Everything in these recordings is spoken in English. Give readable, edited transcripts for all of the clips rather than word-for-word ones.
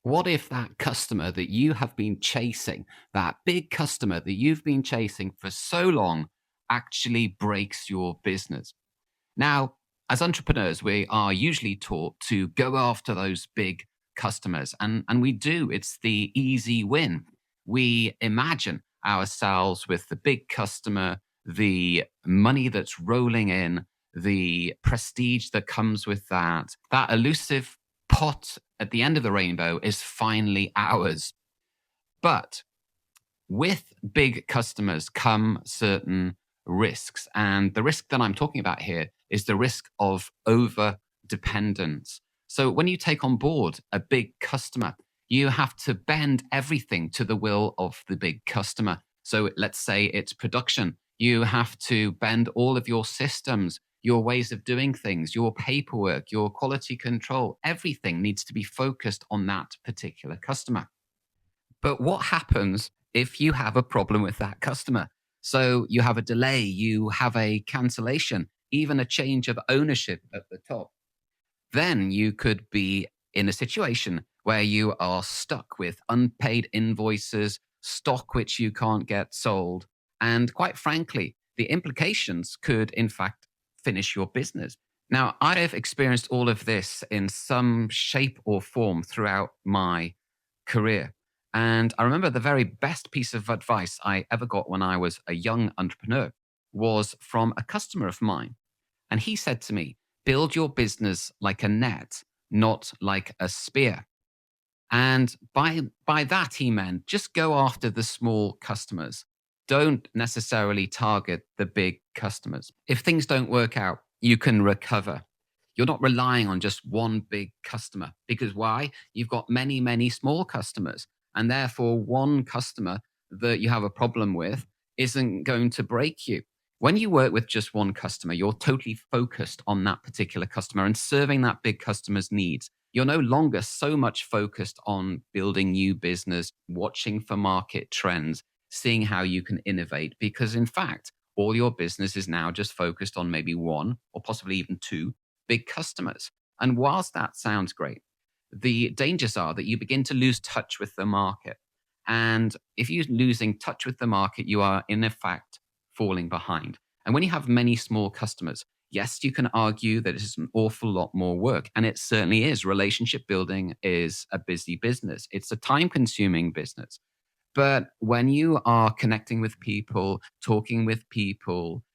What if that customer that you have been chasing, that big customer that you've been chasing for so long, actually breaks your business? Now, as entrepreneurs, we are usually taught to go after those big customers, and we do. It's the easy win. We imagine ourselves with the big customer, the money that's rolling in, the prestige that comes with that. That elusive pot at the end of the rainbow is finally ours. But with big customers come certain risks. And the risk that I'm talking about here is the risk of over dependence. So when you take on board a big customer, you have to bend everything to the will of the big customer. So let's say it's production. You have to bend all of your systems, your ways of doing things, your paperwork, your quality control. Everything needs to be focused on that particular customer. But what happens if you have a problem with that customer? So you have a delay, you have a cancellation, even a change of ownership at the top. Then you could be in a situation where you are stuck with unpaid invoices, stock which you can't get sold. And quite frankly, the implications could, in fact, finish your business. Now, I have experienced all of this in some shape or form throughout my career. And I remember the very best piece of advice I ever got when I was a young entrepreneur was from a customer of mine. And he said to me, build your business like a net, not like a spear. And by that, he meant just go after the small customers. Don't necessarily target the big customers. If things don't work out, you can recover. You're not relying on just one big customer because why? You've got many, many small customers. And therefore, one customer that you have a problem with isn't going to break you. When you work with just one customer, you're totally focused on that particular customer and serving that big customer's needs. You're no longer so much focused on building new business, watching for market trends, seeing how you can innovate, because in fact, all your business is now just focused on maybe one or possibly even two big customers. And whilst that sounds great, the dangers are that you begin to lose touch with the market. And if you're losing touch with the market, you are in effect falling behind. And when you have many small customers, yes, you can argue that it's an awful lot more work. And it certainly is. Relationship building is a busy business, it's a time consuming business. But when you are connecting with people, talking with people,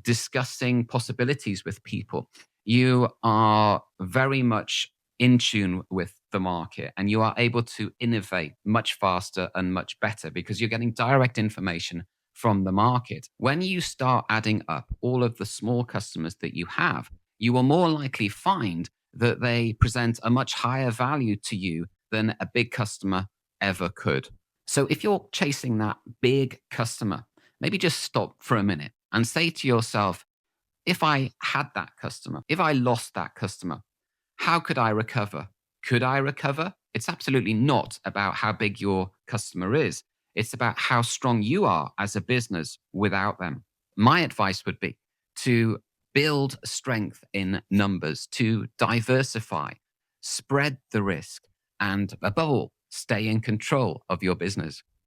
discussing possibilities with people, you are very much in tune with the market and you are able to innovate much faster and much better because you're getting direct information from the market. When you start adding up all of the small customers that you have, you will more likely find that they present a much higher value to you than a big customer ever could. So if you're chasing that big customer, maybe just stop for a minute and say to yourself, if I had that customer, if I lost that customer, how could I recover? Could I recover? It's absolutely not about how big your customer is. It's about how strong you are as a business without them. My advice would be to build strength in numbers, to diversify, spread the risk, and above all, stay in control of your business.